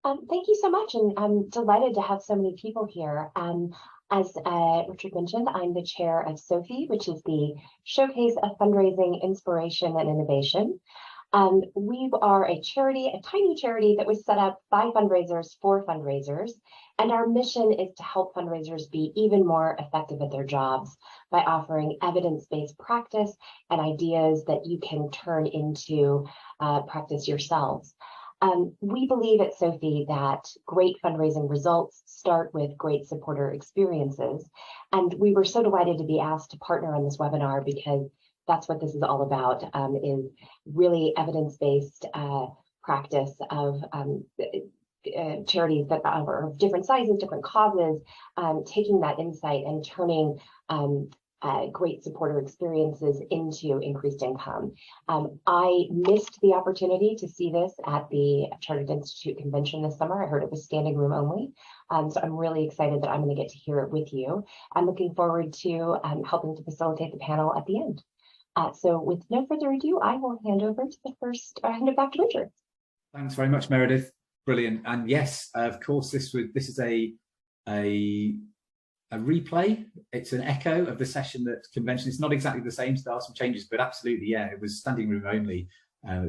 Thank you so much, and I'm delighted to have so many people here. As Richard mentioned, I'm the chair of SOFII, which is the Showcase of Fundraising, Inspiration, and Innovation. We are a charity, a tiny charity that was set up by fundraisers for fundraisers, and our mission is to help fundraisers be even more effective at their jobs by offering evidence-based practice and ideas that you can turn into practice yourselves. We believe at SOFII that great fundraising results start with great supporter experiences. And we were so delighted to be asked to partner on this webinar because that's what this is all about, is really evidence-based practice of charities that are of different sizes, different causes, taking that insight and turning great supporter experiences into increased income. I missed the opportunity to see this at the Chartered Institute convention this summer. I heard it was standing room only. So I'm really excited that I'm going to get to hear it with you. I'm looking forward to helping to facilitate the panel at the end. So with no further ado, I will hand it back to Richard. Thanks very much, Meredith. Brilliant. And yes, of course, this is a replay. It's an echo of the session at convention. It's not exactly the same, so there are some changes, but absolutely, yeah, it was standing room only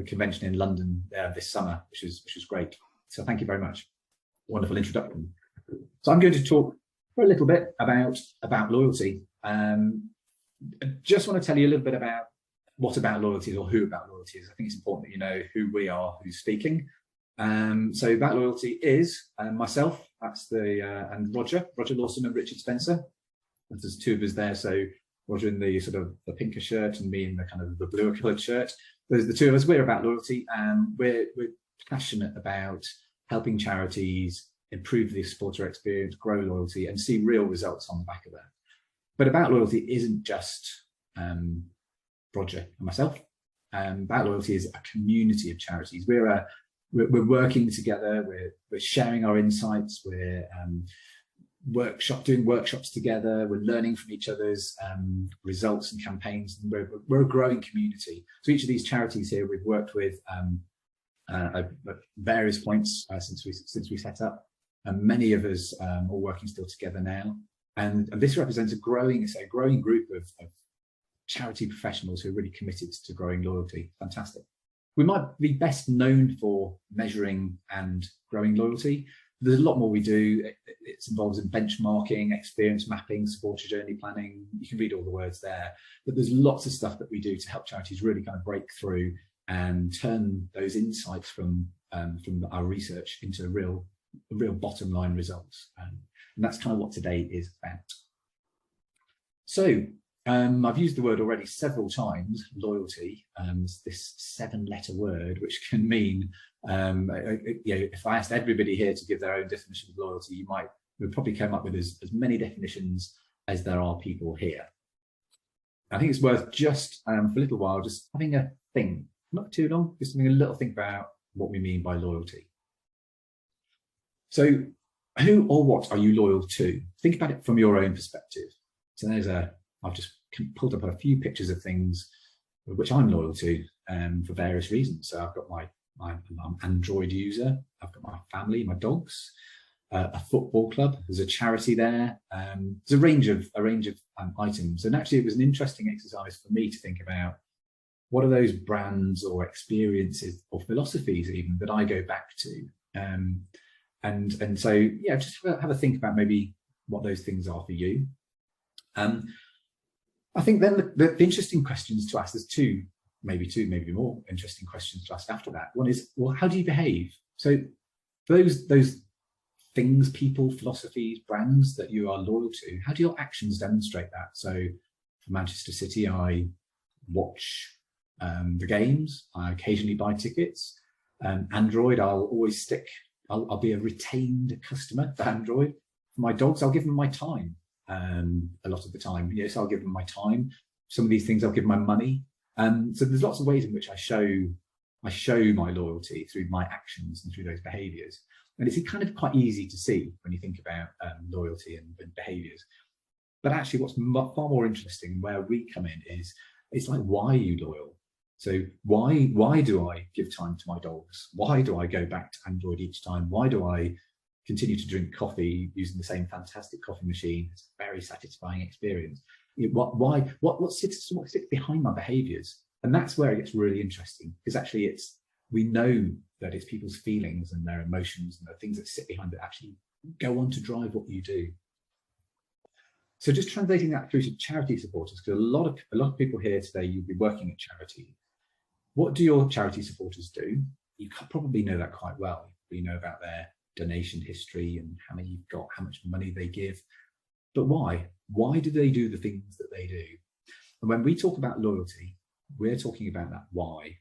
convention in London this summer, which was great. So thank you very much. Wonderful introduction. So I'm going to talk for a little bit about loyalty. I just want to tell you a little bit about what about loyalty is, or who about loyalty is. I think it's important that you know who we are, who's speaking. So about loyalty is myself, that's and Roger Lawson and Richard Spencer. There's two of us there, so Roger in the sort of the pinker shirt and me in the kind of the bluer coloured shirt. There's the two of us. We're about loyalty, and we're passionate about helping charities improve the supporter experience, grow loyalty, and see real results on the back of that. But about loyalty isn't just Roger and myself. About loyalty is a community of charities. We're working together. We're sharing our insights. We're doing workshops together. We're learning from each other's results and campaigns. And we're a growing community. So each of these charities here we've worked with at various points since we set up, and many of us are working still together now. And this represents a growing group of charity professionals who are really committed to growing loyalty. Fantastic. We might be best known for measuring and growing loyalty. There's a lot more we do. It involves in benchmarking, experience mapping, supporter journey planning. You can read all the words there. But there's lots of stuff that we do to help charities really kind of break through and turn those insights from our research into real bottom line results. And that's kind of what today is about. So I've used the word already several times, loyalty, this 7-letter word, which can mean, if I asked everybody here to give their own definition of loyalty, we'd probably come up with as many definitions as there are people here. I think it's worth just for a little while, just having a think, not too long, just having a little think about what we mean by loyalty. So who or what are you loyal to? Think about it from your own perspective. So I've just pulled up a few pictures of things which I'm loyal to for various reasons. So I've got I'm an Android user. I've got my family, my dogs, a football club. There's a charity there. There's a range of items. And actually, it was an interesting exercise for me to think about what are those brands or experiences or philosophies even that I go back to. And so, yeah, just have a think about maybe what those things are for you. I think then the interesting questions to ask, there's maybe more interesting questions to ask after that. One is, well, how do you behave? So those things, people, philosophies, brands that you are loyal to, how do your actions demonstrate that? So for Manchester City, I watch the games, I occasionally buy tickets. Android, I'll be a retained customer for Android. For my dogs, I'll give them my time a lot of the time. Yes, I'll give them my time. Some of these things I'll give my money. So there's lots of ways in which I show my loyalty through my actions and through those behaviours. And it's kind of quite easy to see when you think about loyalty and behaviours. But actually what's far more interesting, where we come in, is it's like, why are you loyal? So why do I give time to my dogs? Why do I go back to Android each time? Why do I continue to drink coffee using the same fantastic coffee machine? It's a very satisfying experience. What sits behind my behaviors? And that's where it gets really interesting, because actually we know that it's people's feelings and their emotions and the things that sit behind that actually go on to drive what you do. So just translating that through to charity supporters, because a lot of people here today, you'll be working at charity. What do your charity supporters do? You probably know that quite well. You know about their donation history and how many you've got, how much money they give. But why? Why do they do the things that they do? And when we talk about loyalty, we're talking about that why.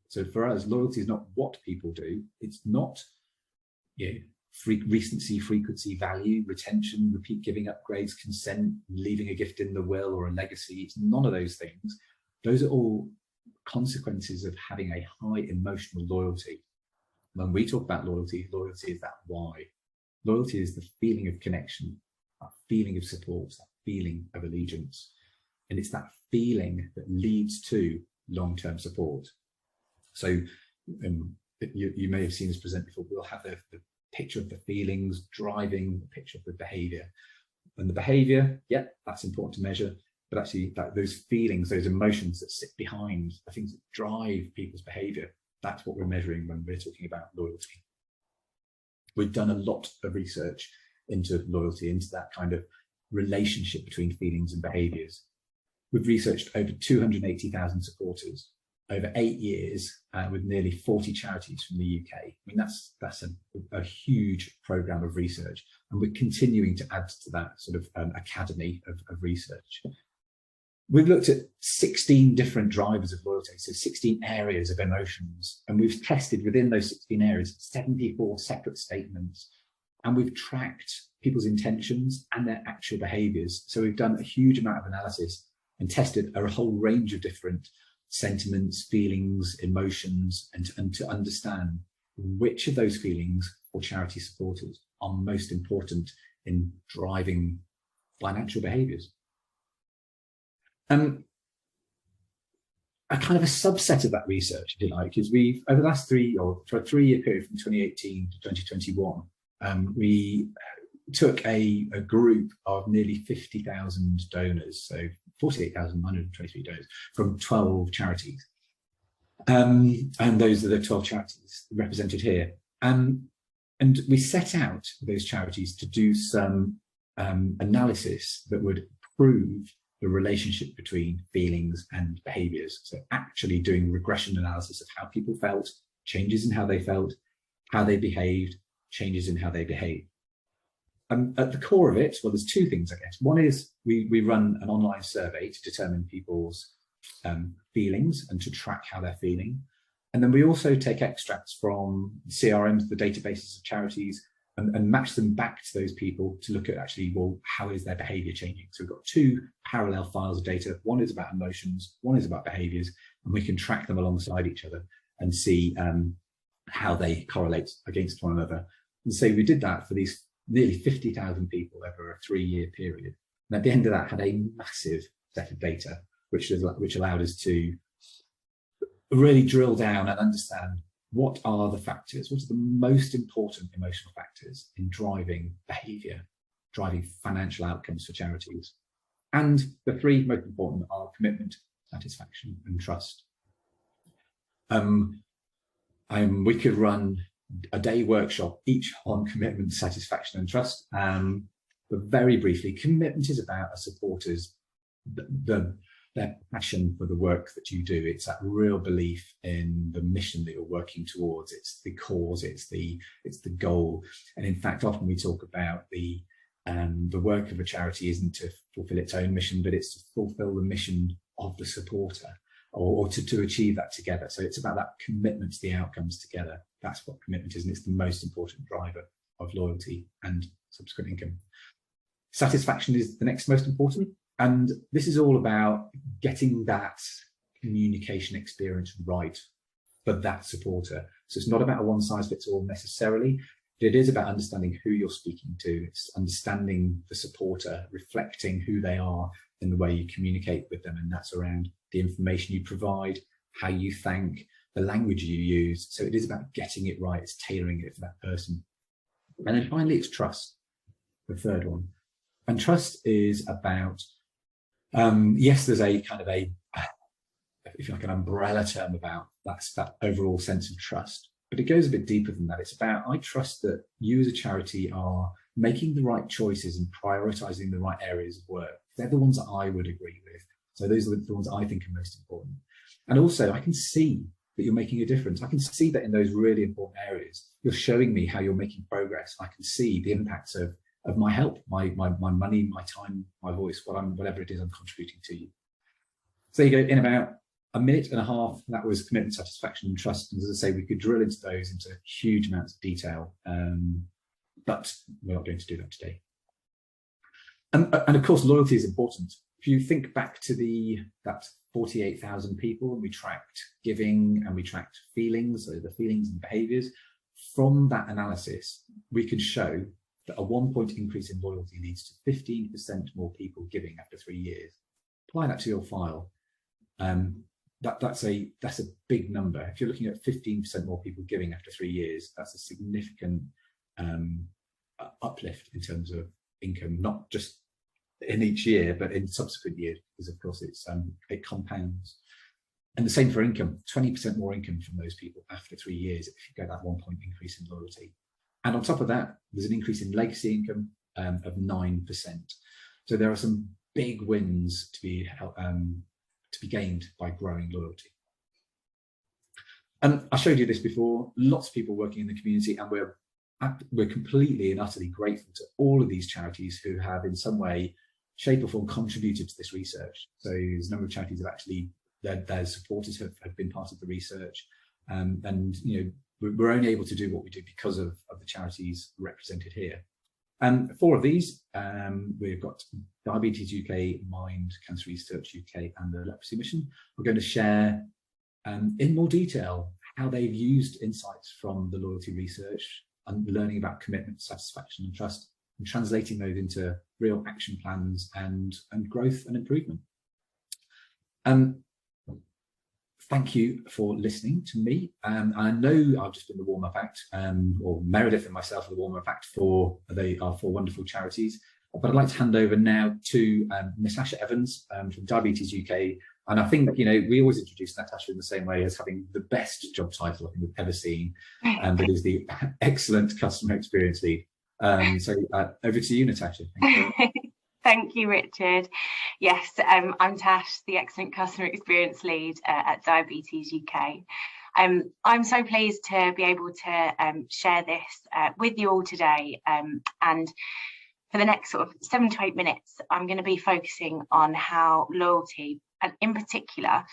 So for us, loyalty is not what people do. It's not recency, frequency, value, retention, repeat giving, upgrades, consent, leaving a gift in the will or a legacy. It's none of those things. Those are all consequences of having a high emotional loyalty. When we talk about loyalty, loyalty is that why. Loyalty is the feeling of connection, that feeling of support, that feeling of allegiance. And it's that feeling that leads to long-term support. So you may have seen this present before. We'll have the picture of the feelings driving the picture of the behavior. And the behavior, yeah, that's important to measure, but actually those feelings, those emotions that sit behind the things that drive people's behavior, that's what we're measuring when we're talking about loyalty. We've done a lot of research into loyalty, into that kind of relationship between feelings and behaviors. We've researched over 280,000 supporters over 8 years with nearly 40 charities from the UK. I mean, that's a huge program of research, and we're continuing to add to that sort of academy of research. We've looked at 16 different drivers of loyalty, so 16 areas of emotions, and we've tested within those 16 areas 74 separate statements, and we've tracked people's intentions and their actual behaviours. So we've done a huge amount of analysis and tested a whole range of different sentiments, feelings, emotions, and to understand which of those feelings for charity supporters are most important in driving financial behaviours. A kind of a subset of that research, if you like, is we've, over the last for a 3-year period from 2018 to 2021, we took a group of nearly 50,000 donors, so 48,923 donors from 12 charities. And those are the 12 charities represented here. And we set out those charities to do some analysis that would prove the relationship between feelings and behaviours. So actually doing regression analysis of how people felt, changes in how they felt, how they behaved, changes in how they behave. At the core of it, well, there's two things, I guess. One is we run an online survey to determine people's feelings and to track how they're feeling. And then we also take extracts from CRMs, the databases of charities, and match them back to those people to look at actually, well, how is their behaviour changing? So we've got two parallel files of data. One is about emotions, one is about behaviours, and we can track them alongside each other and see how they correlate against one another. And so we did that for these nearly 50,000 people over a 3-year period. And at the end of that, had a massive set of data, which allowed us to really drill down and understand what are the factors, what are the most important emotional factors in driving behaviour, driving financial outcomes for charities. And the three most important are commitment, satisfaction, and trust. We could run a day workshop each on commitment, satisfaction, and trust. But very briefly, commitment is about a supporter's their passion for the work that you do. It's that real belief in the mission that you're working towards. It's the cause, it's the goal. And in fact, often we talk about the work of a charity isn't to fulfill its own mission, but it's to fulfill the mission of the supporter, or to achieve that together. So it's about that commitment to the outcomes together. That's what commitment is, and it's the most important driver of loyalty and subsequent income. Satisfaction is the next most important. And this is all about getting that communication experience right for that supporter. So it's not about a one-size-fits-all necessarily, but it is about understanding who you're speaking to. It's understanding the supporter, reflecting who they are in the way you communicate with them. And that's around the information you provide, how you thank, the language you use. So it is about getting it right. It's tailoring it for that person. And then finally, it's trust, the third one. And trust is about, yes, there's a kind of a, if you like, an umbrella term about that overall sense of trust, but it goes a bit deeper than that. It's about, I trust that you as a charity are making the right choices and prioritizing the right areas of work. They're the ones that I would agree with. So those are the ones I think are most important. And also I can see that you're making a difference. I can see that in those really important areas, you're showing me how you're making progress. I can see the impacts of my help, my money, my time, my voice, whatever it is I'm contributing to you. So you go in about a minute and a half. That was commitment, satisfaction, and trust. And as I say, we could drill into those into huge amounts of detail, but we're not going to do that today. And of course, loyalty is important. If you think back to that 48,000 people, and we tracked giving and we tracked feelings, so the feelings and behaviours, from that analysis, we could show that a 1-point increase in loyalty leads to 15% more people giving after 3 years. Apply that to your file. That's a big number. If you're looking at 15% more people giving after 3 years, that's a significant uplift in terms of income, not just in each year, but in subsequent years, because of course it compounds. And the same for income, 20% more income from those people after 3 years if you get that 1-point increase in loyalty. And on top of that, there's an increase in legacy income of 9%. So there are some big wins to be gained by growing loyalty. And I showed you this before, lots of people working in the community, and we're completely and utterly grateful to all of these charities who have in some way, shape or form contributed to this research. So there's a number of charities have actually, their supporters have been part of the research. And you know, we're only able to do what we do because of the charities represented here. And 4 of these, we've got Diabetes UK, Mind, Cancer Research UK, and the Leprosy Mission. We're going to share in more detail how they've used insights from the loyalty research and learning about commitment, satisfaction, and trust, and translating those into real action plans and growth and improvement. Thank you for listening to me. I know I've just been the warm-up act, or Meredith and myself are the warm-up act for our 4 wonderful charities. But I'd like to hand over now to Natasha Evans from Diabetes UK. And I think that, you know, we always introduce Natasha in the same way as having the best job title I think we've ever seen, that is the excellent customer experience lead. So over to you, Natasha. Thank you. Thank you, Richard. Yes, I'm Tash, the excellent customer experience lead at Diabetes UK. I'm so pleased to be able to share this with you all today. And for the next sort of 7 to 8 minutes, I'm going to be focusing on how loyalty, and in particular,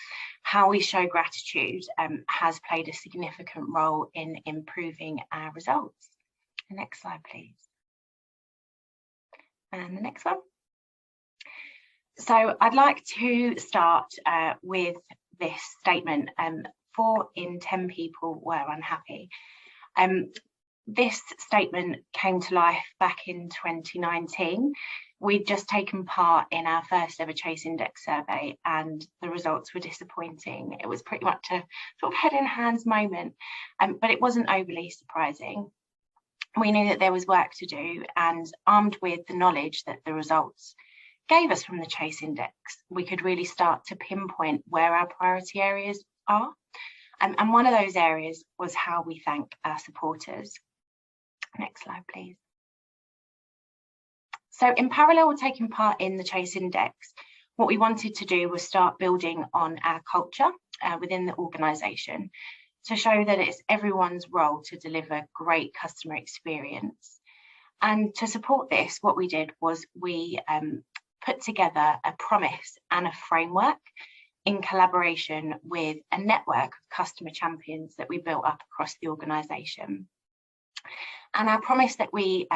how we show gratitude, has played a significant role in improving our results. The next slide, please. And the next one. So I'd like to start with this statement, 4 in 10 people were unhappy. This statement came to life back in 2019. We'd just taken part in our first ever Chase Index survey and the results were disappointing. It was pretty much a sort of head in hands moment, but it wasn't overly surprising. We knew that there was work to do, and armed with the knowledge that the results gave us from the Chase Index, we could really start to pinpoint where our priority areas are. And one of those areas was how we thank our supporters. Next slide, please. So in parallel with taking part in the Chase Index, what we wanted to do was start building on our culture within the organisation to show that it's everyone's role to deliver great customer experience. And to support this, what we did was we put together a promise and a framework in collaboration with a network of customer champions that we built up across the organisation. And our promise that we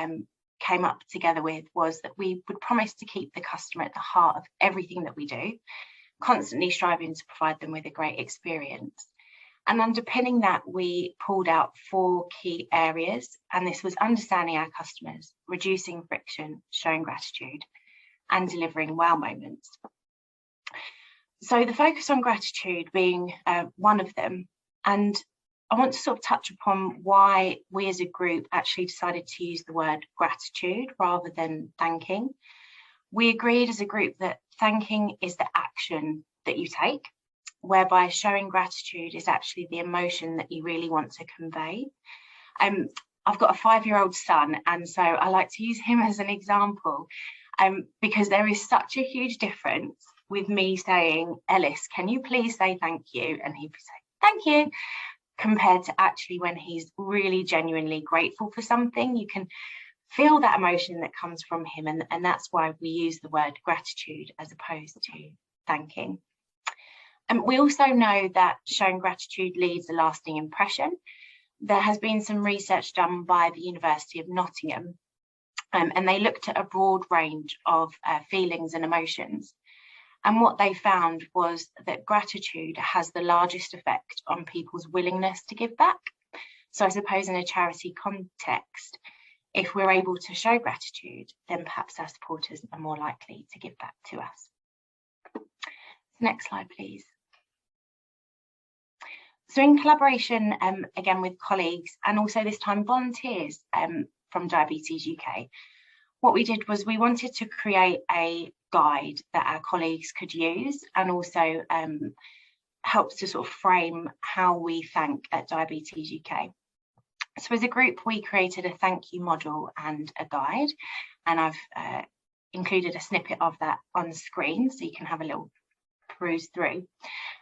came up together with was that we would promise to keep the customer at the heart of everything that we do, constantly striving to provide them with a great experience. And underpinning that, we pulled out 4 key areas, and this was understanding our customers, reducing friction, showing gratitude, and delivering wow moments. So the focus on gratitude being one of them, and I want to sort of touch upon why we as a group actually decided to use the word gratitude rather than thanking. We agreed as a group that thanking is the action that you take, whereby showing gratitude is actually the emotion that you really want to convey. I've got a 5-year-old son, and so I like to use him as an example, because there is such a huge difference with me saying, Ellis, can you please say thank you? And he'd be saying, thank you, compared to actually when he's really genuinely grateful for something. You can feel that emotion that comes from him, and that's why we use the word gratitude as opposed to thanking. And we also know that showing gratitude leaves a lasting impression. There has been some research done by the University of Nottingham, and they looked at a broad range of feelings and emotions. And what they found was that gratitude has the largest effect on people's willingness to give back. So I suppose in a charity context, if we're able to show gratitude, then perhaps our supporters are more likely to give back to us. Next slide, please. So in collaboration, again, with colleagues and also this time volunteers from Diabetes UK, what we did was we wanted to create a guide that our colleagues could use, and also helps to sort of frame how we thank at Diabetes UK. So as a group, we created a thank you model and a guide, and I've included a snippet of that on screen so you can have a little peruse through.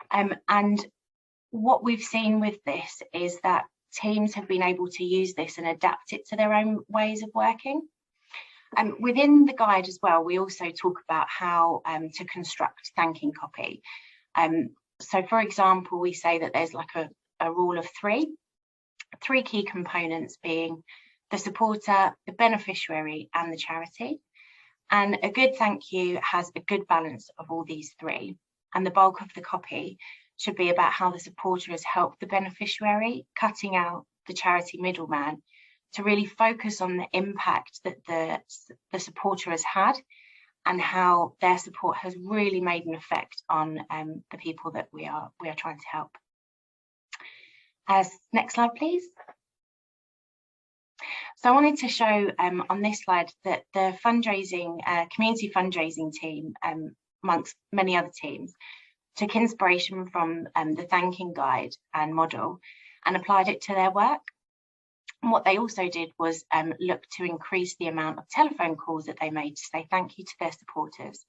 And what we've seen with this is that teams have been able to use this and adapt it to their own ways of working. And within the guide as well, we also talk about how to construct thanking copy. So for example, we say that there's like a rule of three key components being the supporter, the beneficiary, and the charity. And a good thank you has a good balance of all these three. And the bulk of the copy should be about how the supporter has helped the beneficiary, cutting out the charity middleman to really focus on the impact that the supporter has had and how their support has really made an effect on the people that we are trying to help. Next slide, please. So I wanted to show on this slide that the fundraising, community fundraising team, amongst many other teams, took inspiration from the thanking guide and model and applied it to their work. And what they also did was look to increase the amount of telephone calls that they made to say thank you to their supporters.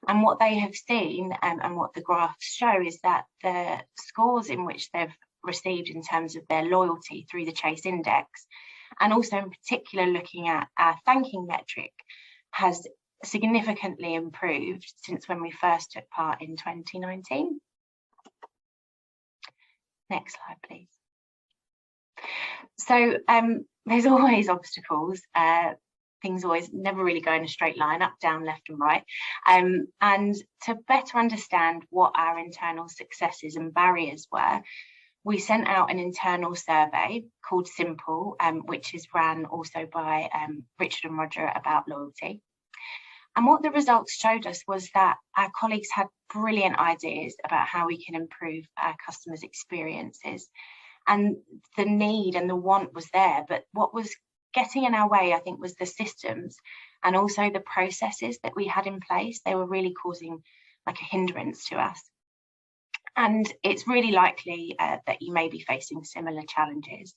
And what they have seen and what the graphs show is that the scores in which they've received in terms of their loyalty through the Chase Index, and also in particular looking at our thanking metric, has significantly improved since when we first took part in 2019. Next slide, please. So there's always obstacles. Things always never really go in a straight line, up, down, left and right. And to better understand what our internal successes and barriers were, we sent out an internal survey called Simple, which is ran also by Richard and Roger about loyalty. And what the results showed us was that our colleagues had brilliant ideas about how we can improve our customers' experiences. And the need and the want was there, but what was getting in our way, I think, was the systems and also the processes that we had in place. They were really causing like a hindrance to us. And it's really likely that you may be facing similar challenges.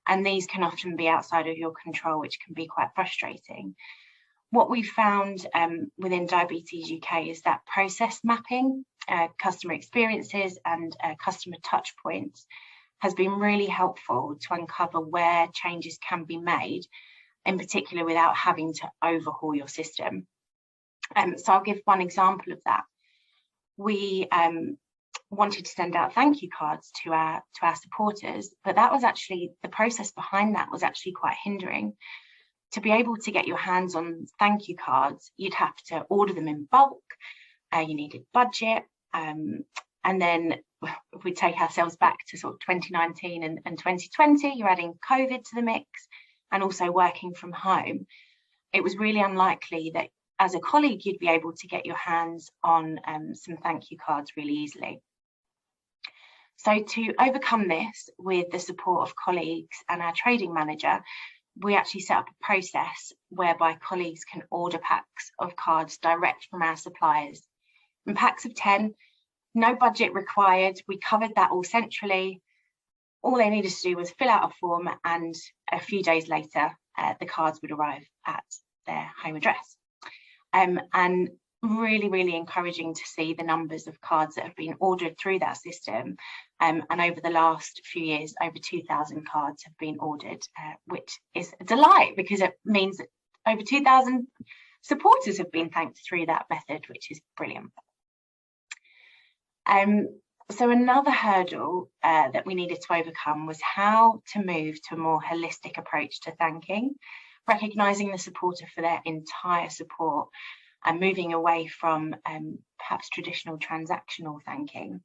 And these can often be outside of your control, which can be quite frustrating. What we found within Diabetes UK is that process mapping, customer experiences and customer touch points has been really helpful to uncover where changes can be made, in particular without having to overhaul your system. So I'll give one example of that. We wanted to send out thank you cards to our supporters, but that was actually, the process behind that was actually quite hindering. To be able to get your hands on thank you cards, you'd have to order them in bulk, you needed budget, and then if we take ourselves back to sort of 2019 and 2020, you're adding COVID to the mix and also working from home. It was really unlikely that as a colleague, you'd be able to get your hands on some thank you cards really easily. So to overcome this, with the support of colleagues and our trading manager, we actually set up a process whereby colleagues can order packs of cards direct from our suppliers. In packs of 10, no budget required. We covered that all centrally. All they needed to do was fill out a form, and a few days later, the cards would arrive at their home address. And really, really encouraging to see the numbers of cards that have been ordered through that system. And over the last few years, over 2,000 cards have been ordered, which is a delight, because it means that over 2,000 supporters have been thanked through that method, which is brilliant. So another hurdle that we needed to overcome was how to move to a more holistic approach to thanking, recognising the supporter for their entire support and moving away from perhaps traditional transactional thanking.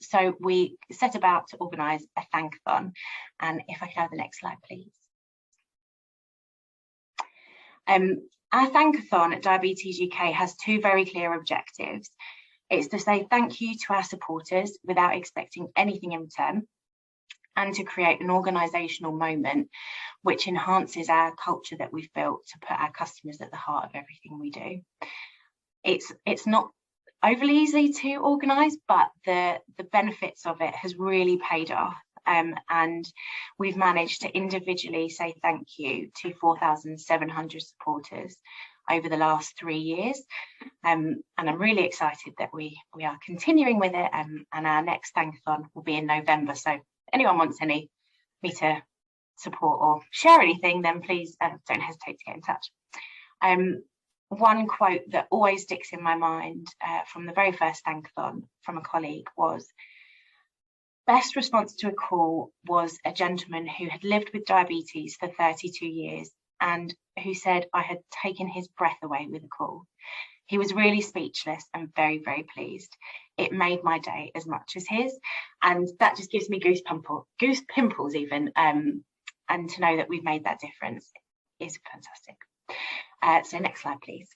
So we set about to organise a thankathon, and if I could have the next slide, please. Our thankathon at Diabetes UK has two very clear objectives. It's to say thank you to our supporters without expecting anything in return, and to create an organisational moment which enhances our culture that we've built to put our customers at the heart of everything we do. It's not overly easy to organise, but the benefits of it has really paid off. And we've managed to individually say thank you to 4,700 supporters over the last 3 years, and I'm really excited that we are continuing with it, and our next thankathon will be in November. So if anyone wants me to support or share anything, then please don't hesitate to get in touch. One quote that always sticks in my mind from the very first thankathon from a colleague was, "Best response to a call was a gentleman who had lived with diabetes for 32 years and who said I had taken his breath away with a call. He was really speechless and very, very pleased. It made my day as much as his." And that just gives me goose pimples even. And to know that we've made that difference is fantastic. So next slide, please.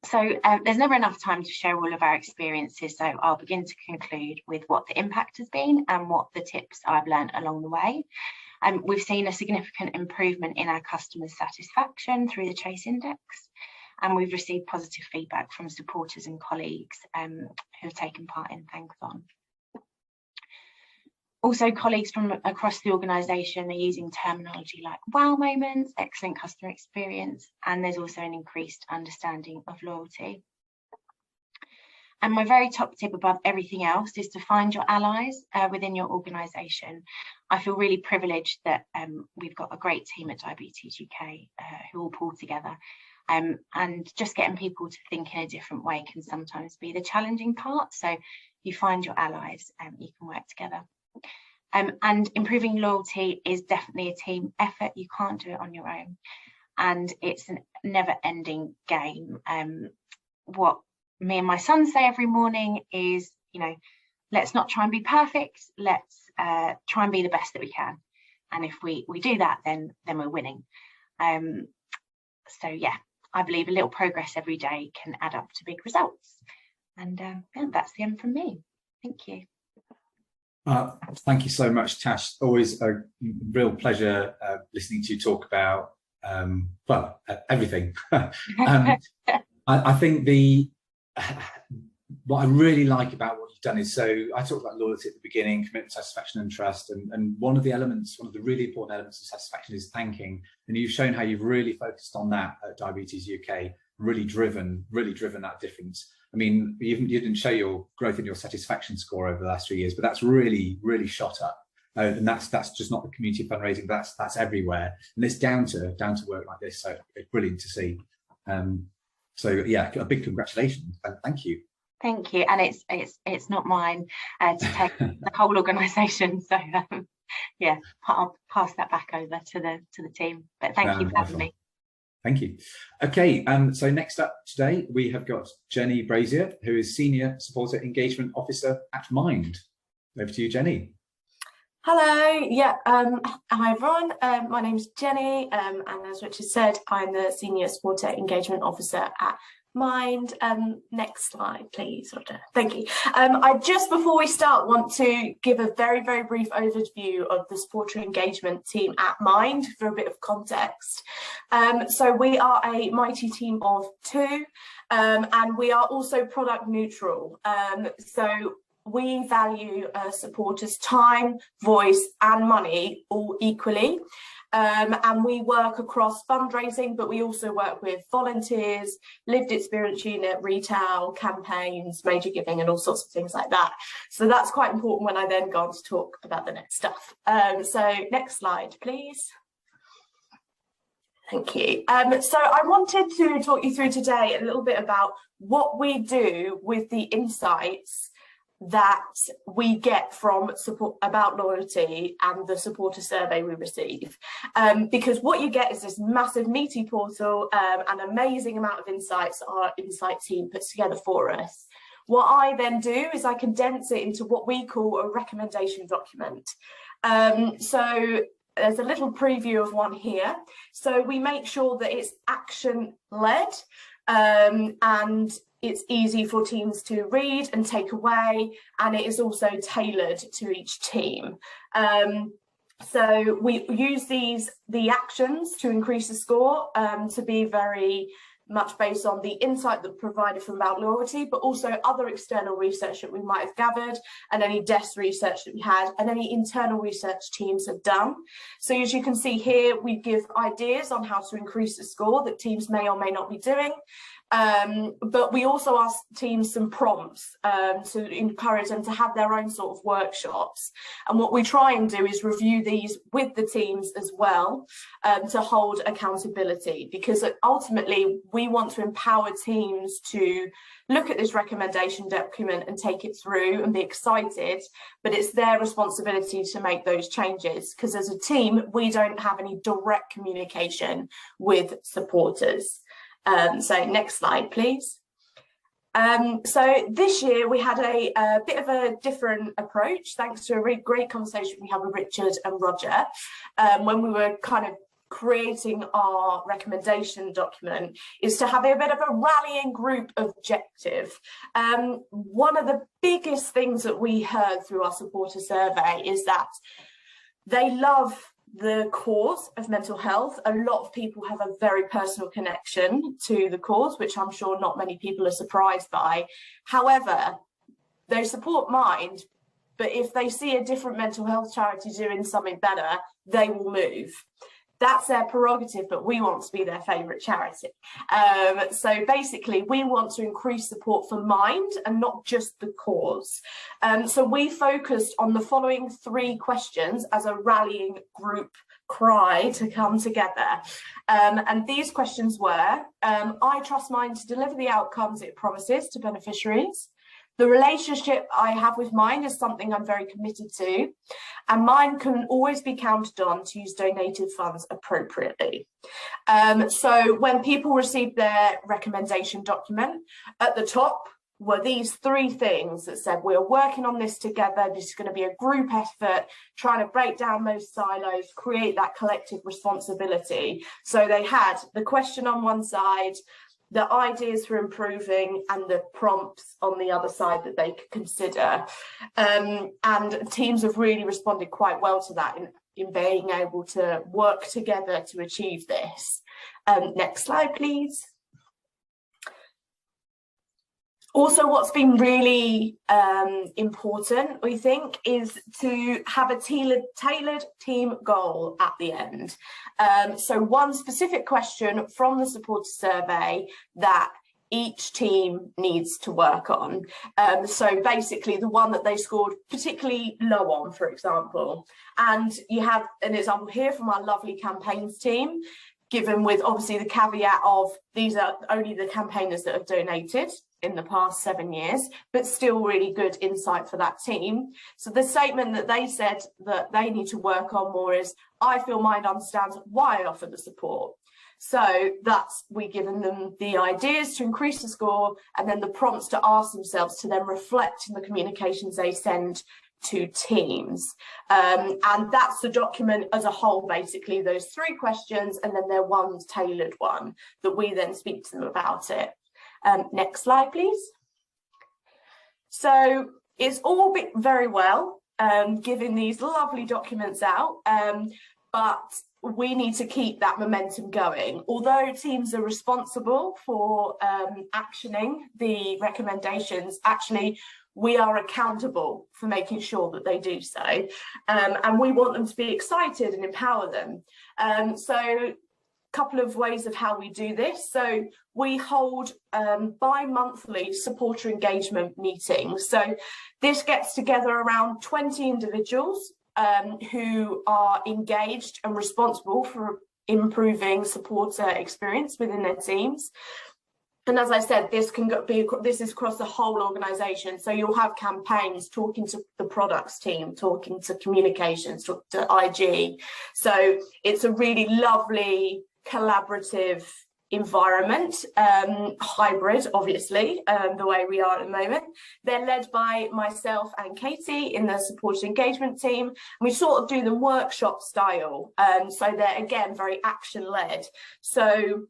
So there's never enough time to share all of our experiences, so I'll begin to conclude with what the impact has been and what the tips I've learned along the way. We've seen a significant improvement in our customer satisfaction through the Chase Index, and we've received positive feedback from supporters and colleagues who have taken part in Thankathon. Also, colleagues from across the organisation are using terminology like wow moments, excellent customer experience, and there's also an increased understanding of loyalty. And my very top tip above everything else is to find your allies within your organisation. I feel really privileged that we've got a great team at Diabetes UK who all pull together. And just getting people to think in a different way can sometimes be the challenging part. So you find your allies and you can work together. And improving loyalty is definitely a team effort. You can't do it on your own. And it's a never-ending game. What me and my son say every morning is, you know, let's not try and be perfect. Let's try and be the best that we can. And if we do that, then we're winning. So yeah, I believe a little progress every day can add up to big results. And yeah, that's the end from me. Thank you. Thank you so much, Tash. Always a real pleasure listening to you talk about, well, everything. I think what I really like about what you've done is, so I talked about loyalty at the beginning, commitment, satisfaction and trust, and one of the really important elements of satisfaction is thanking, and you've shown how you've really focused on that at Diabetes UK, really driven that difference. I mean, you didn't show your growth in your satisfaction score over the last 3 years, but that's really shot up. And that's just not the community fundraising, that's everywhere. And it's down to work like this. So it's brilliant to see. So yeah, a big congratulations and thank you. Thank you. And it's not mine to take the whole organisation. So yeah, I'll pass that back over to the team. But thank you for having me. Thank you. Okay, so next up today, we have got Jeni Brazier, who is Senior Supporter Engagement Officer at Mind. Over to you, Jeni. Hello, hi everyone. My name is Jenny, and as Richard said, I'm the Senior Supporter Engagement Officer at Mind. Next slide, please, Roger. Thank you. I just before we start want to give a very, very brief overview of the supporter engagement team at Mind for a bit of context. So we are a mighty team of 2, and we are also product neutral. So we value supporters' time, voice and money all equally. And we work across fundraising, but we also work with volunteers, lived experience unit, retail, campaigns, major giving and all sorts of things like that. So that's quite important when I then go on to talk about the next stuff. So next slide, please. Thank you. So I wanted to talk you through today a little bit about what we do with the insights that we get from support about loyalty and the supporter survey we receive, because what you get is this massive meaty portal, an amazing amount of insights our insight team puts together for us. What I then do is I condense it into what we call a recommendation document. So there's a little preview of one here. So we make sure that it's action led, and it's easy for teams to read and take away, and it is also tailored to each team. So we use the actions to increase the score to be very much based on the insight that provided from about loyalty, but also other external research that we might have gathered, and any desk research that we had, and any internal research teams have done. So as you can see here, we give ideas on how to increase the score that teams may or may not be doing. But we also ask teams some prompts to encourage them to have their own sort of workshops. And what we try and do is review these with the teams as well, to hold accountability, because ultimately we want to empower teams to look at this recommendation document and take it through and be excited, but it's their responsibility to make those changes, because as a team we don't have any direct communication with supporters. So next slide, please. So this year we had a bit of a different approach, thanks to a really great conversation we had with Richard and Roger, when we were kind of creating our recommendation document, is to have a bit of a rallying group objective. One of the biggest things that we heard through our supporter survey is that they love the cause of mental health. A lot of people have a very personal connection to the cause, which I'm sure not many people are surprised by. However, they support Mind, but if they see a different mental health charity doing something better, they will move. That's their prerogative, but we want to be their favourite charity. So basically, we want to increase support for Mind and not just the cause. So we focused on the following 3 questions as a rallying group cry to come together. And these questions were, I trust Mind to deliver the outcomes it promises to beneficiaries. The relationship I have with Mind is something I'm very committed to, and Mind can always be counted on to use donated funds appropriately. So when people received their recommendation document, at the top were these 3 things that said, we're working on this together, this is going to be a group effort, trying to break down those silos, create that collective responsibility. So they had the question on one side, the ideas for improving, and the prompts on the other side that they could consider. And teams have really responded quite well to that in being able to work together to achieve this. Next slide, please. Also, what's been really important, we think, is to have a tailored team goal at the end. So one specific question from the supporter survey that each team needs to work on. So basically the one that they scored particularly low on, for example. And you have an example here from our lovely campaigns team, given with obviously the caveat of these are only the campaigners that have donated in the past 7 years, but still really good insight for that team. So the statement that they said that they need to work on more is, I feel Mind understands why I offer the support. So that's, we've given them the ideas to increase the score, and then the prompts to ask themselves to then reflect in the communications they send to teams. And that's the document as a whole, basically, those 3 questions, and then their one tailored one that we then speak to them about it. Next slide, please. So it's all very well giving these lovely documents out, but we need to keep that momentum going. Although teams are responsible for actioning the recommendations, actually we are accountable for making sure that they do so, and we want them to be excited and empower them. So couple of ways of how we do this. So we hold bi-monthly supporter engagement meetings. So this gets together around 20 individuals who are engaged and responsible for improving supporter experience within their teams. And as I said, this is across the whole organisation. So you'll have campaigns talking to the products team, talking to communications, to IG. So it's a really lovely collaborative environment, hybrid, obviously, the way we are at the moment. They're led by myself and Katie in the supporter engagement team. We sort of do them workshop style. So they're, again, very action led. So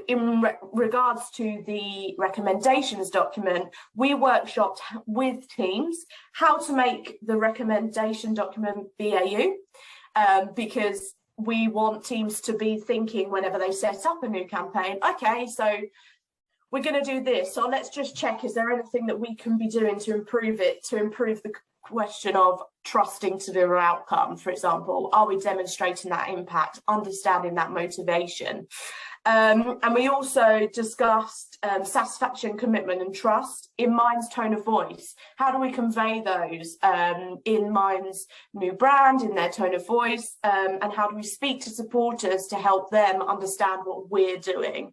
in regards to the recommendations document, we workshopped with teams how to make the recommendation document BAU, because we want teams to be thinking whenever they set up a new campaign, okay, so we're going to do this, so let's just check, is there anything that we can be doing to improve it, to improve the question of trusting to the outcome, for example. Are we demonstrating that impact, understanding that motivation? And we also discussed satisfaction, commitment and trust in Mind's tone of voice. How do we convey those in Mind's new brand, in their tone of voice, and how do we speak to supporters to help them understand what we're doing?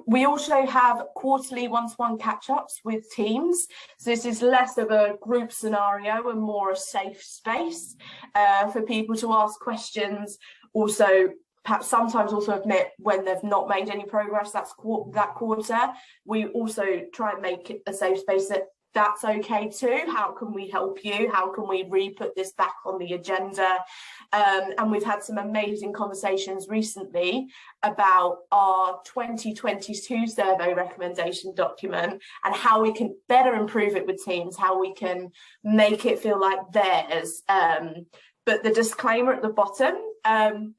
We also have quarterly one-to-one catch-ups with teams. So this is less of a group scenario and more a safe space for people to ask questions. Also, perhaps sometimes also admit when they've not made any progress that quarter. We also try and make it a safe space that that's okay too. How can we help you? How can we re-put this back on the agenda? And we've had some amazing conversations recently about our 2022 survey recommendation document and how we can better improve it with teams, how we can make it feel like theirs. But the disclaimer at the bottom,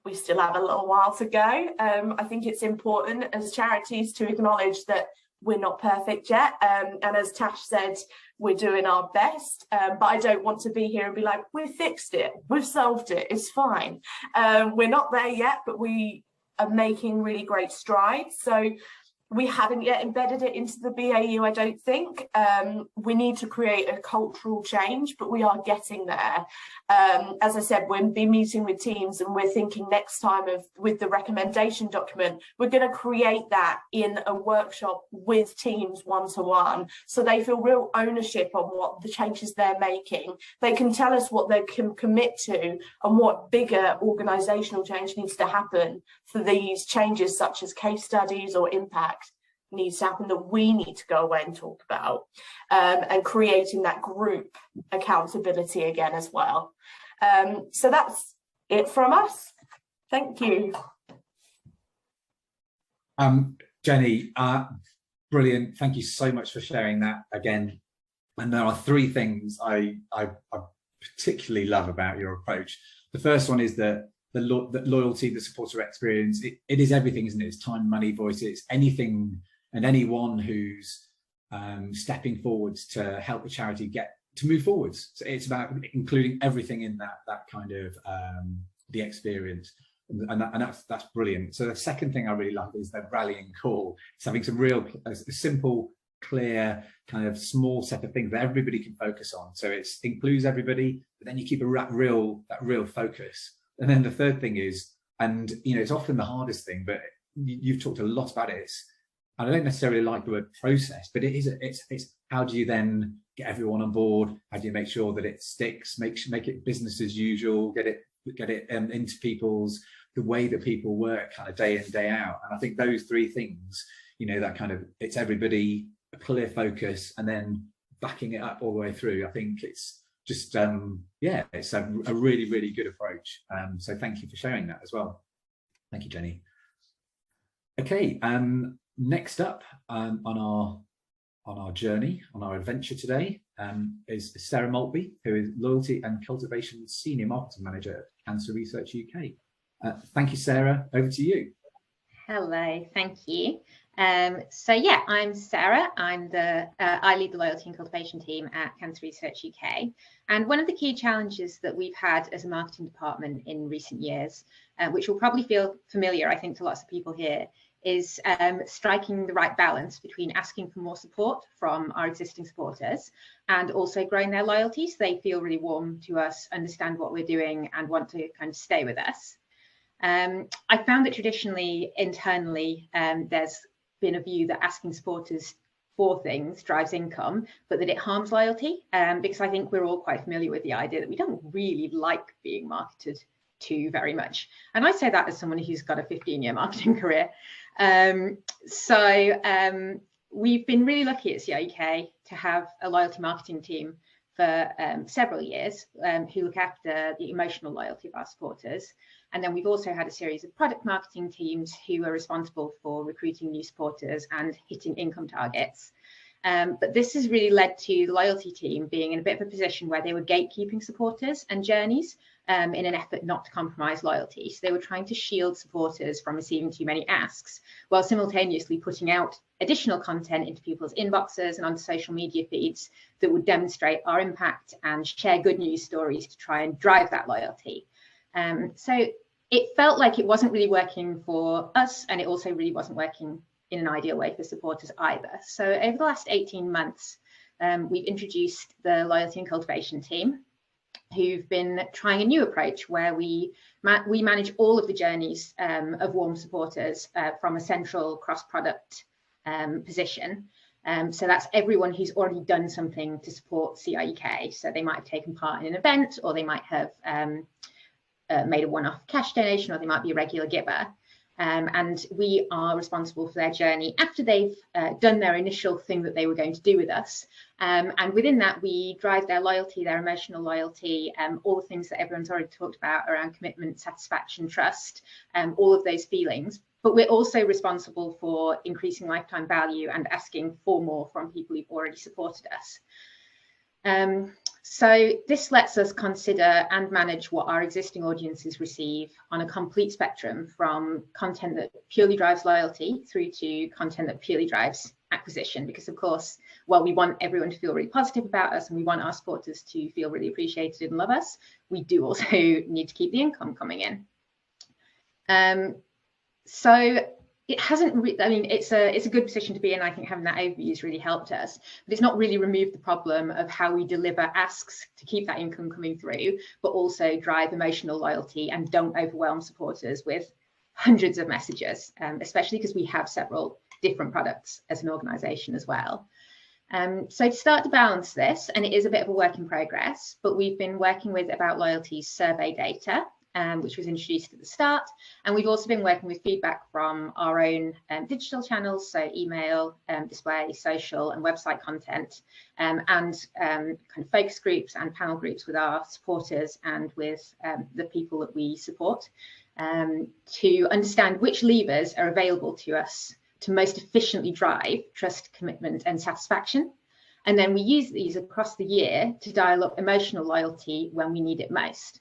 we still have a little while to go. I think it's important as charities to acknowledge that we're not perfect yet. And as Tash said, we're doing our best. But I don't want to be here and be like, we've fixed it, we've solved it, it's fine. We're not there yet, but we are making really great strides. So we haven't yet embedded it into the BAU, I don't think. We need to create a cultural change, but we are getting there. As I said, we'll be meeting with teams and we're thinking next time with the recommendation document, we're going to create that in a workshop with teams one-to-one, so they feel real ownership on what the changes they're making. They can tell us what they can commit to and what bigger organisational change needs to happen for these changes, such as case studies or impact needs to happen, that we need to go away and talk about, and creating that group accountability again as well. So that's it from us. Thank you. Jeni, brilliant. Thank you so much for sharing that again. And there are 3 things I particularly love about your approach. The first one is that the loyalty, the supporter experience, it is everything, isn't it? It's time, money, voice, it's anything and anyone who's stepping forwards to help the charity get to move forwards. So it's about including everything in that kind of the experience, and that's brilliant. So the second thing I really love is the rallying call. It's having some real simple, clear, kind of small set of things that everybody can focus on. So it includes everybody, but then you keep that real focus. And then the third thing is, and you know, it's often the hardest thing, but you've talked a lot about it. I don't necessarily like the word process, but it's how do you then get everyone on board? How do you make sure that it sticks? Make it business as usual. Get it into the way that people work, kind of day in, day out. And I think those 3 things, you know, that kind of, it's everybody, a clear focus, and then backing it up all the way through. I think it's just, yeah, it's a really, really good approach. So thank you for sharing that as well. Thank you, Jeni. Okay, next up on our journey, on our adventure today, is Sarah Maltby, who is Loyalty and Cultivation Senior Marketing Manager at Cancer Research UK. Thank you, Sarah. Over to you. Hello, thank you. So yeah, I'm Sarah. I lead the Loyalty and Cultivation team at Cancer Research UK. And one of the key challenges that we've had as a marketing department in recent years, which will probably feel familiar, I think, to lots of people here, is striking the right balance between asking for more support from our existing supporters and also growing their loyalty so they feel really warm to us, understand what we're doing and want to kind of stay with us. I found that traditionally, internally, there's been a view that asking supporters for things drives income, but that it harms loyalty, because I think we're all quite familiar with the idea that we don't really like being marketed to very much. And I say that as someone who's got a 15-year marketing career. We've been really lucky at CRUK to have a loyalty marketing team for several years who look after the emotional loyalty of our supporters. And then we've also had a series of product marketing teams who are responsible for recruiting new supporters and hitting income targets. But this has really led to the loyalty team being in a bit of a position where they were gatekeeping supporters and journeys in an effort not to compromise loyalty. So they were trying to shield supporters from receiving too many asks, while simultaneously putting out additional content into people's inboxes and onto social media feeds that would demonstrate our impact and share good news stories to try and drive that loyalty. So it felt like it wasn't really working for us, and it also really wasn't working in an ideal way for supporters either. So over the last 18 months, we've introduced the Loyalty and Cultivation team, who've been trying a new approach where we manage all of the journeys of warm supporters from a central cross-product position. So that's everyone who's already done something to support CRUK. So they might have taken part in an event, or they might have made a one-off cash donation, or they might be a regular giver. And we are responsible for their journey after they've done their initial thing that they were going to do with us. And within that, we drive their loyalty, their emotional loyalty, all the things that everyone's already talked about around commitment, satisfaction, trust, all of those feelings. But we're also responsible for increasing lifetime value and asking for more from people who've already supported us. So this lets us consider and manage what our existing audiences receive on a complete spectrum, from content that purely drives loyalty through to content that purely drives acquisition, because of course, while we want everyone to feel really positive about us and we want our supporters to feel really appreciated and love us, we do also need to keep the income coming in. So it hasn't, I mean, it's a good position to be in. I think having that overview has really helped us, but it's not really removed the problem of how we deliver asks to keep that income coming through, but also drive emotional loyalty and don't overwhelm supporters with hundreds of messages, especially because we have several different products as an organisation as well. So to start to balance this, and it is a bit of a work in progress, but we've been working with About Loyalty's survey data, which was introduced at the start. And we've also been working with feedback from our own digital channels, so email, display, social and website content, and kind of focus groups and panel groups with our supporters and with the people that we support, to understand which levers are available to us to most efficiently drive trust, commitment and satisfaction. And then we use these across the year to dial up emotional loyalty when we need it most.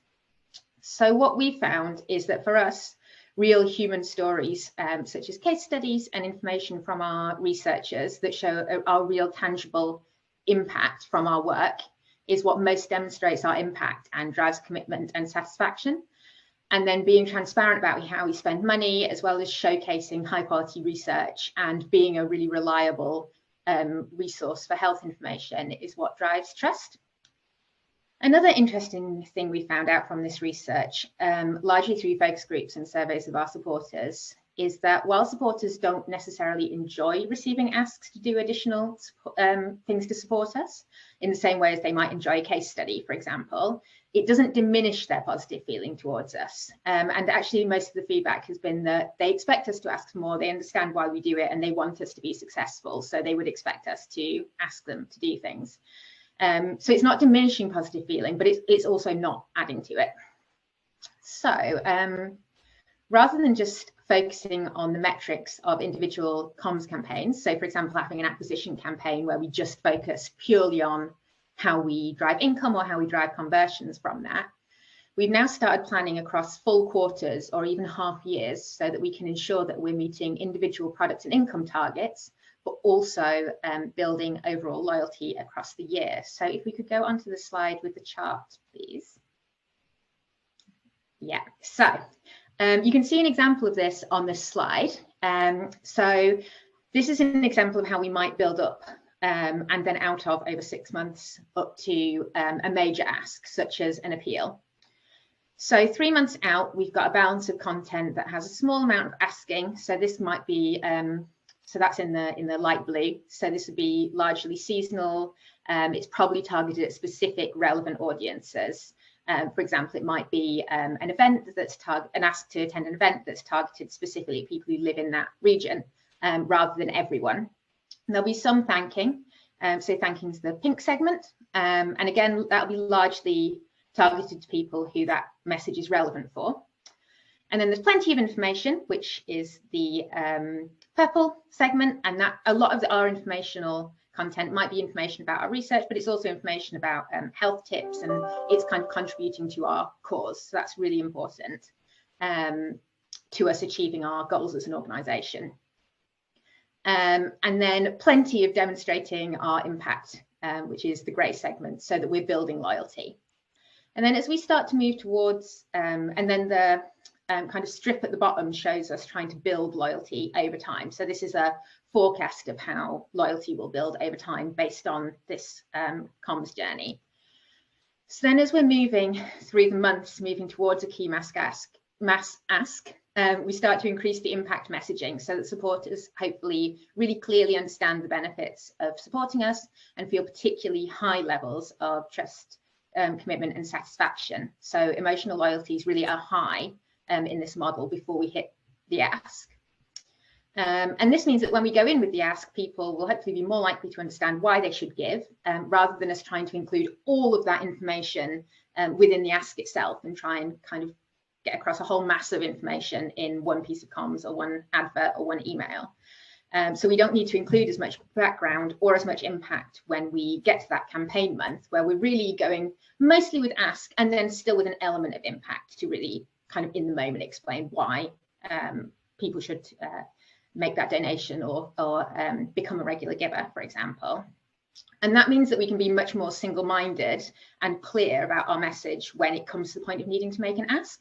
So what we found is that for us, real human stories, such as case studies and information from our researchers that show our real tangible impact from our work, is what most demonstrates our impact and drives commitment and satisfaction. And then being transparent about how we spend money, as well as showcasing high quality research and being a really reliable resource for health information, is what drives trust. Another interesting thing we found out from this research, largely through focus groups and surveys of our supporters, is that while supporters don't necessarily enjoy receiving asks to do additional things to support us, in the same way as they might enjoy a case study, for example, it doesn't diminish their positive feeling towards us. And actually, most of the feedback has been that they expect us to ask more, they understand why we do it, and they want us to be successful. So they would expect us to ask them to do things. So it's not diminishing positive feeling, but it's also not adding to it. So rather than just focusing on the metrics of individual comms campaigns, so for example, having an acquisition campaign where we just focus purely on how we drive income or how we drive conversions from that, we've now started planning across full quarters or even half years so that we can ensure that we're meeting individual product and income targets, but also building overall loyalty across the year. So if we could go onto the slide with the chart, please. Yeah, so you can see an example of this on this slide. So this is an example of how we might build up and then out of over 6 months up to a major ask, such as an appeal. So 3 months out, we've got a balance of content that has a small amount of asking. So this might be, so that's in the light blue. So this would be largely seasonal. It's probably targeted at specific relevant audiences. For example, it might be an event that's an ask to attend an event that's targeted specifically at people who live in that region rather than everyone. And there'll be some thanking. So thanking is the pink segment. And again, that'll be largely targeted to people who that message is relevant for. And then there's plenty of information, which is the purple segment. And that a lot of our informational content might be information about our research, but it's also information about health tips, and it's kind of contributing to our cause. So that's really important to us achieving our goals as an organisation. And then plenty of demonstrating our impact, which is the grey segment, so that we're building loyalty. And then as we start to move towards, and then the kind of strip at the bottom shows us trying to build loyalty over time. So this is a forecast of how loyalty will build over time based on this comms journey. So then as we're moving through the months, moving towards a key mass ask, we start to increase the impact messaging so that supporters hopefully really clearly understand the benefits of supporting us and feel particularly high levels of trust, commitment and satisfaction. So emotional loyalties really are high in this model before we hit the ask. And this means that when we go in with the ask, people will hopefully be more likely to understand why they should give, rather than us trying to include all of that information within the ask itself and try and kind of get across a whole mass of information in one piece of comms or one advert or one email. So we don't need to include as much background or as much impact when we get to that campaign month, where we're really going mostly with ask and then still with an element of impact to really kind of in the moment explain why people should make that donation or become a regular giver, for example. And that means that we can be much more single-minded and clear about our message when it comes to the point of needing to make an ask.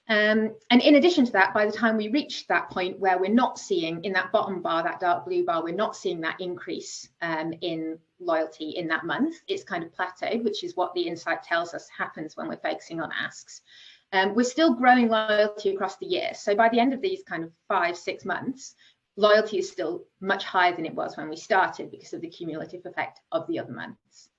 And in addition to that, by the time we reach that point where we're not seeing in that bottom bar, that dark blue bar, we're not seeing that increase in loyalty in that month. It's kind of plateaued, which is what the insight tells us happens when we're focusing on asks. We're still growing loyalty across the year. So by the end of these kind of 5-6 months, loyalty is still much higher than it was when we started because of the cumulative effect of the other months.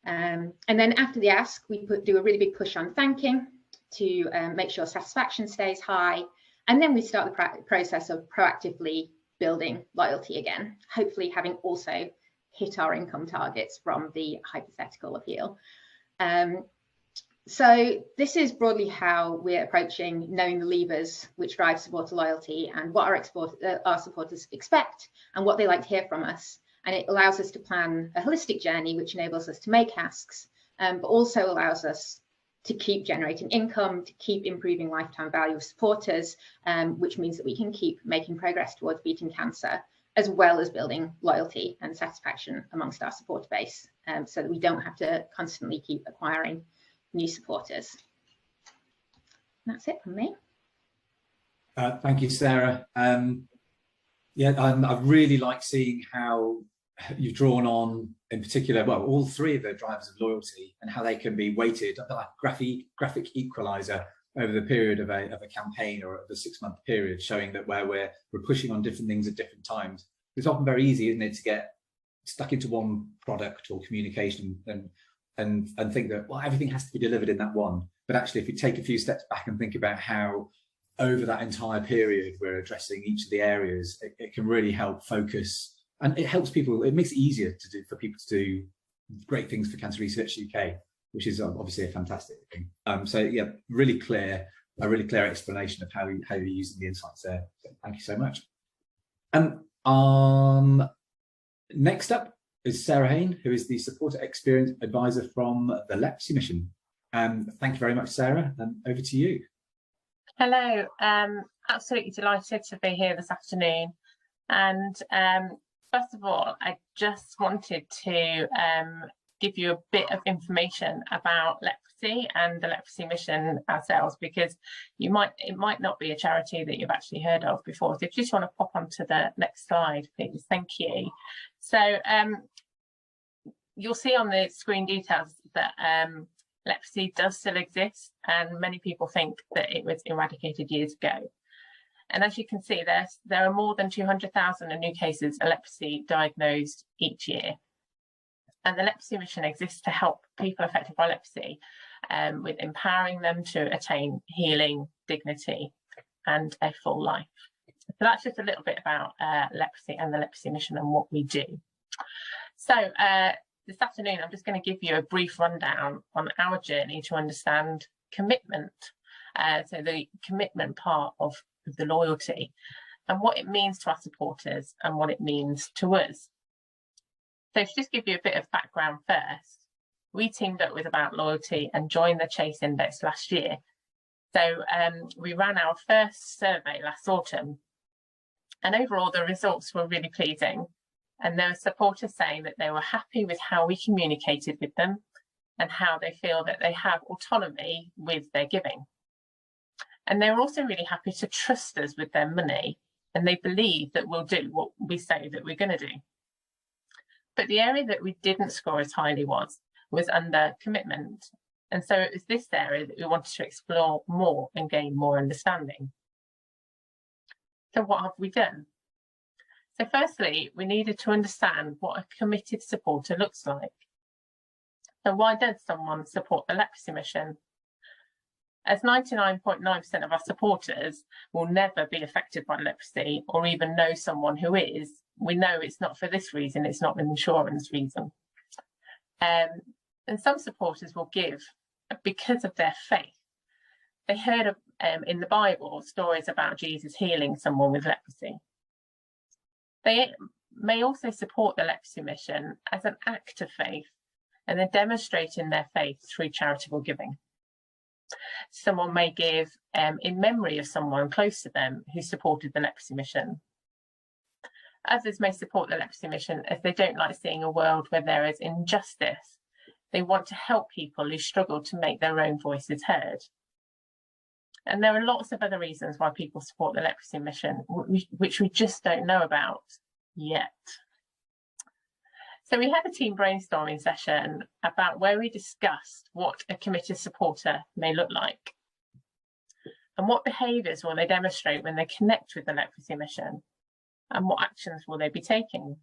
And then after the ask, we do a really big push on thanking to make sure satisfaction stays high. And then we start the process of proactively building loyalty again, hopefully having also hit our income targets from the hypothetical appeal. So this is broadly how we're approaching knowing the levers which drive supporter loyalty and what our supporters expect and what they like to hear from us. And it allows us to plan a holistic journey, which enables us to make asks, but also allows us to keep generating income, to keep improving lifetime value of supporters, which means that we can keep making progress towards beating cancer, as well as building loyalty and satisfaction amongst our supporter base, so that we don't have to constantly keep acquiring new supporters. And that's it from me. Thank you, Sarah. Yeah, I really like seeing how you've drawn on, in particular, well, all three of the drivers of loyalty and how they can be weighted, like graphic equalizer over the period of a campaign or of a 6-month period, showing that where we're pushing on different things at different times, it's often very easy, isn't it, to get stuck into one product or communication and think that, well, everything has to be delivered in that one. But actually, if you take a few steps back and think about how over that entire period we're addressing each of the areas, it can really help focus, and it helps people, it makes it easier for people to do great things for Cancer Research UK, which is obviously a fantastic thing. So yeah, a really clear explanation of how you're using the insights there. So thank you so much. Next up is Sarah Haine, who is the Supporter Experience Advisor from the Leprosy Mission. Thank you very much, Sarah, and over to you. Hello, absolutely delighted to be here this afternoon. And first of all, I just wanted to give you a bit of information about leprosy and the Leprosy Mission ourselves, because it might not be a charity that you've actually heard of before. So if you just want to pop onto the next slide, please. Thank you. So you'll see on the screen details that leprosy does still exist, and many people think that it was eradicated years ago. And as you can see, there are more than 200,000 new cases of leprosy diagnosed each year. And the Leprosy Mission exists to help people affected by leprosy with empowering them to attain healing, dignity, and a full life. So that's just a little bit about leprosy and the Leprosy Mission and what we do. So this afternoon, I'm just going to give you a brief rundown on our journey to understand commitment. So the commitment part of the loyalty and what it means to our supporters and what it means to us. So to just give you a bit of background first, we teamed up with About Loyalty and joined the Chase Index last year. So we ran our first survey last autumn, and overall the results were really pleasing. And there were supporters saying that they were happy with how we communicated with them and how they feel that they have autonomy with their giving. And they were also really happy to trust us with their money, and they believe that we'll do what we say that we're going to do. But the area that we didn't score as highly was under commitment. And so it was this area that we wanted to explore more and gain more understanding. So what have we done? So firstly, we needed to understand what a committed supporter looks like. So why does someone support the Leprosy Mission? As 99.9% of our supporters will never be affected by leprosy or even know someone who is, we know it's not for this reason, it's not an insurance reason. And some supporters will give because of their faith. They heard in the Bible stories about Jesus healing someone with leprosy. They may also support the Leprosy Mission as an act of faith, and they're demonstrating their faith through charitable giving. Someone may give in memory of someone close to them who supported the Leprosy Mission. Others may support the Leprosy Mission as they don't like seeing a world where there is injustice. They want to help people who struggle to make their own voices heard. And there are lots of other reasons why people support the Leprosy Mission, which we just don't know about yet. So we had a team brainstorming session about where we discussed what a committed supporter may look like. And what behaviours will they demonstrate when they connect with the Leprosy Mission? And what actions will they be taking?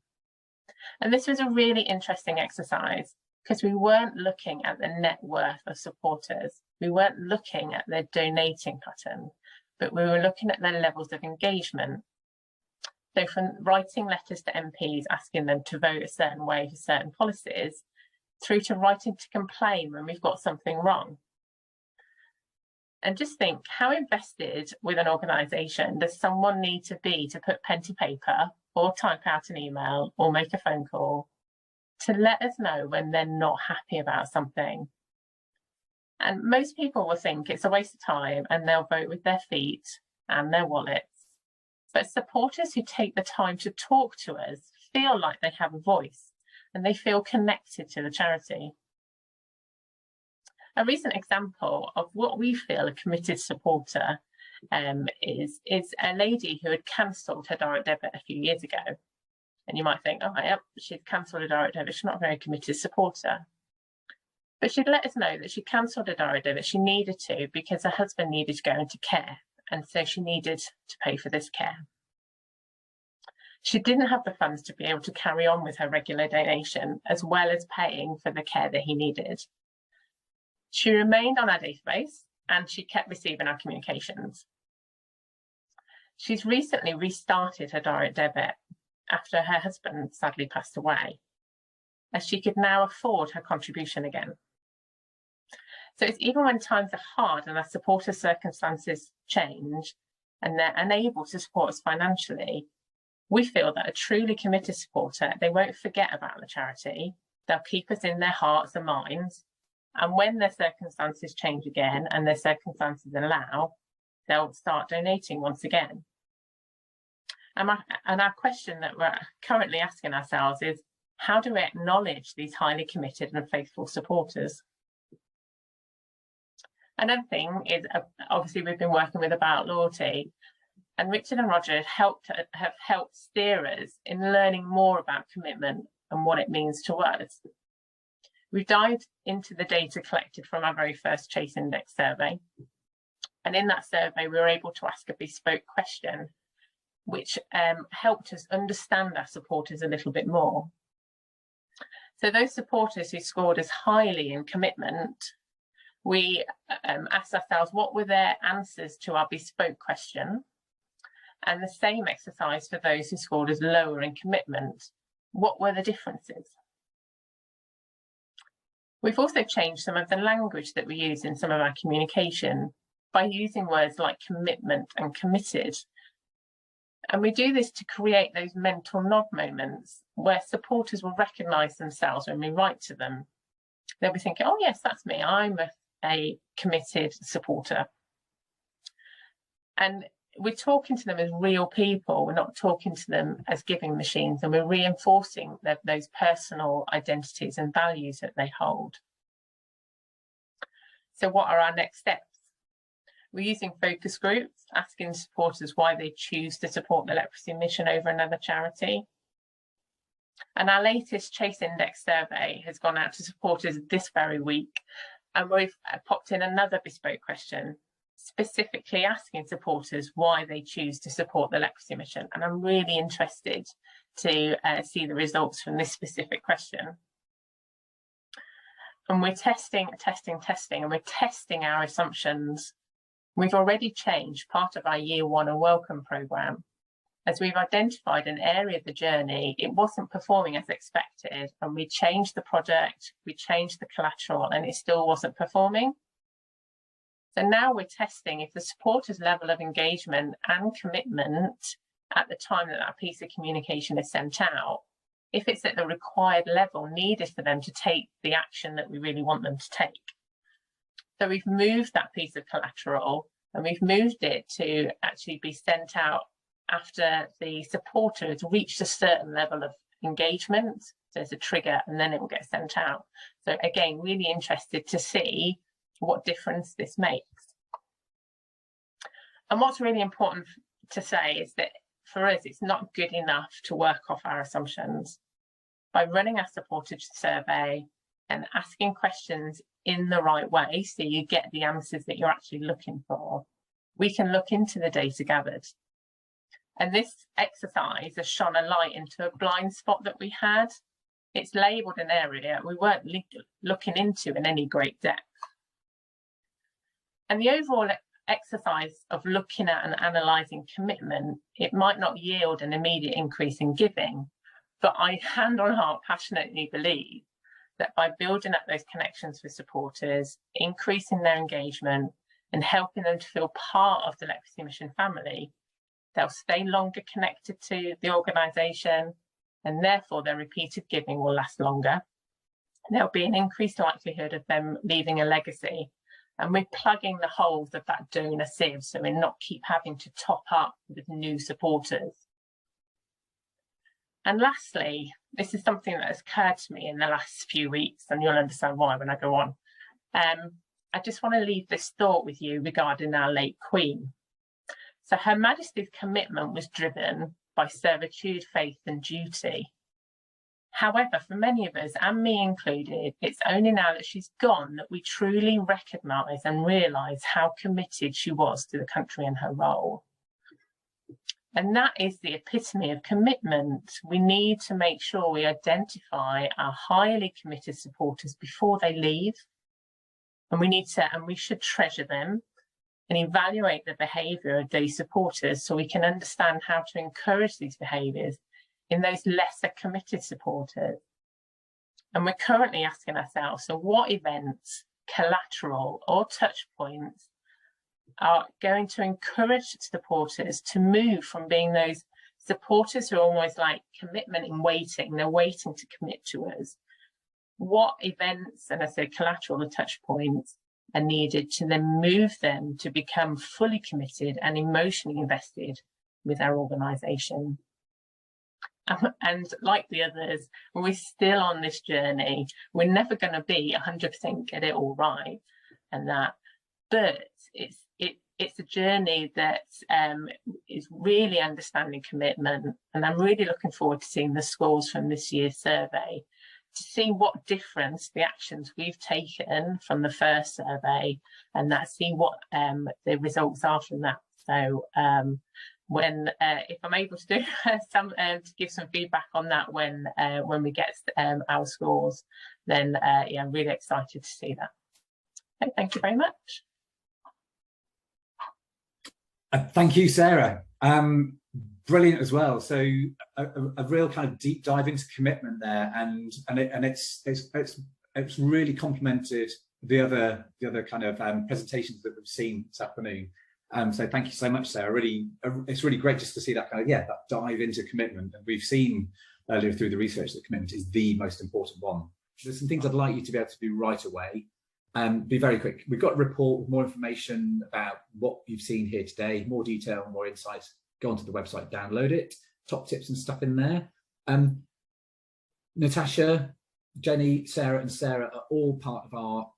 And this was a really interesting exercise because we weren't looking at the net worth of supporters. We weren't looking at their donating pattern, but we were looking at their levels of engagement. So from writing letters to MPs asking them to vote a certain way for certain policies, through to writing to complain when we've got something wrong. And just think, how invested with an organisation does someone need to be to put pen to paper or type out an email or make a phone call to let us know when they're not happy about something? And most people will think it's a waste of time and they'll vote with their feet and their wallets. But supporters who take the time to talk to us feel like they have a voice and they feel connected to the charity. A recent example of what we feel a committed supporter is a lady who had cancelled her direct debit a few years ago. And you might think, oh, yeah, she's cancelled a direct debit, she's not a very committed supporter. But she'd let us know that she cancelled a diary debit she needed to because her husband needed to go into care, and so she needed to pay for this care. She didn't have the funds to be able to carry on with her regular donation, as well as paying for the care that he needed. She remained on our database and she kept receiving our communications. She's recently restarted her direct debit after her husband sadly passed away, as she could now afford her contribution again. So it's even when times are hard and our supporters' circumstances change and they're unable to support us financially, we feel that a truly committed supporter, they won't forget about the charity, they'll keep us in their hearts and minds, and when their circumstances change again and their circumstances allow, they'll start donating once again. And our question that we're currently asking ourselves is, how do we acknowledge these highly committed and faithful supporters? Another thing is, obviously we've been working with About Loyalty, and Richard and Roger have helped steer us in learning more about commitment and what it means to us. We've dived into the data collected from our very first Chase Index survey. And in that survey, we were able to ask a bespoke question, which helped us understand our supporters a little bit more. So those supporters who scored as highly in commitment, we asked ourselves what were their answers to our bespoke question, and the same exercise for those who scored as lower in commitment. What were the differences? We've also changed some of the language that we use in some of our communication by using words like commitment and committed. And we do this to create those mental nod moments where supporters will recognise themselves when we write to them. They'll be thinking, oh yes, that's me, I'm a committed supporter. And we're talking to them as real people, we're not talking to them as giving machines, and we're reinforcing those personal identities and values that they hold. So what are our next steps? We're using focus groups, asking supporters why they choose to support the Leprosy mission over another charity. And our latest Chase Index survey has gone out to supporters this very week, and we've popped in another bespoke question, specifically asking supporters why they choose to support the Leprosy mission. And I'm really interested to see the results from this specific question. And we're testing, and we're testing our assumptions. We've already changed part of our Year 1 and Welcome programme, as we've identified an area of the journey, it wasn't performing as expected, and we changed the project, we changed the collateral, and it still wasn't performing. So now we're testing if the supporters' level of engagement and commitment at the time that that piece of communication is sent out, if it's at the required level needed for them to take the action that we really want them to take. So we've moved that piece of collateral, and we've moved it to actually be sent out after the supporter has reached a certain level of engagement. So there's a trigger, and then it will get sent out. So again, really interested to see what difference this makes. And what's really important to say is that for us, it's not good enough to work off our assumptions. By running our supporter survey and asking questions in the right way, so you get the answers that you're actually looking for, we can look into the data gathered. And this exercise has shone a light into a blind spot that we had. It's labelled an area we weren't looking into in any great depth. And the overall exercise of looking at and analysing commitment, it might not yield an immediate increase in giving, but I hand on heart passionately believe that by building up those connections with supporters, increasing their engagement and helping them to feel part of the Leprosy mission family, they'll stay longer connected to the organisation, and therefore their repeated giving will last longer. There'll be an increased likelihood of them leaving a legacy, and we're plugging the holes of that donor sieve so we're not keep having to top up with new supporters. And lastly, this is something that has occurred to me in the last few weeks, and you'll understand why when I go on. I just want to leave this thought with you regarding our late Queen. So Her Majesty's commitment was driven by servitude, faith and duty. However, for many of us, and me included, it's only now that she's gone that we truly recognise and realise how committed she was to the country and her role. And that is the epitome of commitment. We need to make sure we identify our highly committed supporters before they leave. And we should treasure them and evaluate the behaviour of these supporters so we can understand how to encourage these behaviours in those lesser committed supporters. And we're currently asking ourselves, so what events, collateral or touch points are going to encourage supporters to move from being those supporters who are almost like commitment in waiting, they're waiting to commit to us. What events, and I say collateral or touch points, are needed to then move them to become fully committed and emotionally invested with our organisation. And like the others, we're still on this journey. We're never going to be 100% get it all right and that, but it's a journey that is really understanding commitment. And I'm really looking forward to seeing the scores from this year's survey, to see what difference the actions we've taken from the first survey, and see what the results are from that. So if I'm able to do to give some feedback on that when we get our scores, then yeah, I'm really excited to see that. So thank you very much. Thank you, Sarah. Brilliant as well. So a real kind of deep dive into commitment there, and it's really complemented the other kind of presentations that we've seen this afternoon. So thank you so much, Sarah. It's really great just to see that kind of that dive into commitment. And we've seen earlier through the research that commitment is the most important one. There's some things I'd like you to be able to do right away. Be very quick. We've got a report with more information about what you've seen here today, more detail, more insights. Go onto the website, download it, top tips and stuff in there. Natasha, Jeni, Sarah and Sarah are all part of our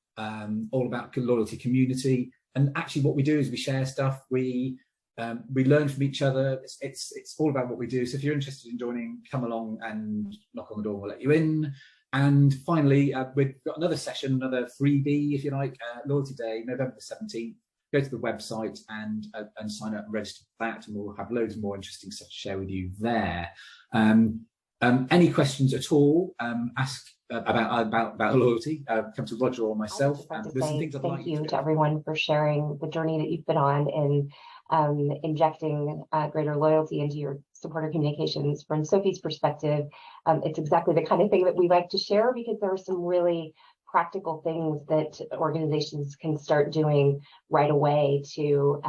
All About Loyalty community. And actually what we do is we share stuff, we learn from each other. It's all about what we do. So if you're interested in joining, come along and knock on the door, we'll let you in. And finally, we've got another session, another freebie, if you like, Loyalty Day, November the 17th. Go to the website and sign up and register for that, and we'll have loads more interesting stuff to share with you there. Any questions at all, ask about loyalty, come to Roger or myself. There's some things I'd like thank you to everyone for sharing the journey that you've been on in injecting greater loyalty into your supporter communications. From SOFII's perspective, it's exactly the kind of thing that we like to share, because there are some really practical things that organizations can start doing right away to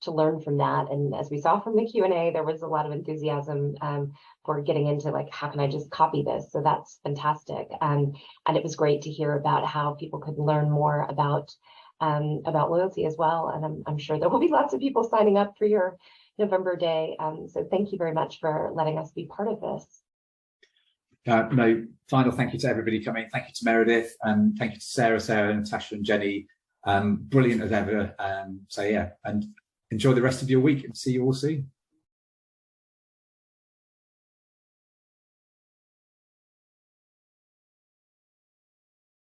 learn from that. And as we saw from the Q&A, there was a lot of enthusiasm for getting into like, how can I just copy this? So that's fantastic. And it was great to hear about how people could learn more about loyalty as well. And I'm sure there will be lots of people signing up for your November day. So thank you very much for letting us be part of this. No, final thank you to everybody coming. Thank you to Meredith, and thank you to Sarah, Natasha and Jeni. Brilliant as ever. So yeah, and enjoy the rest of your week and see you all soon.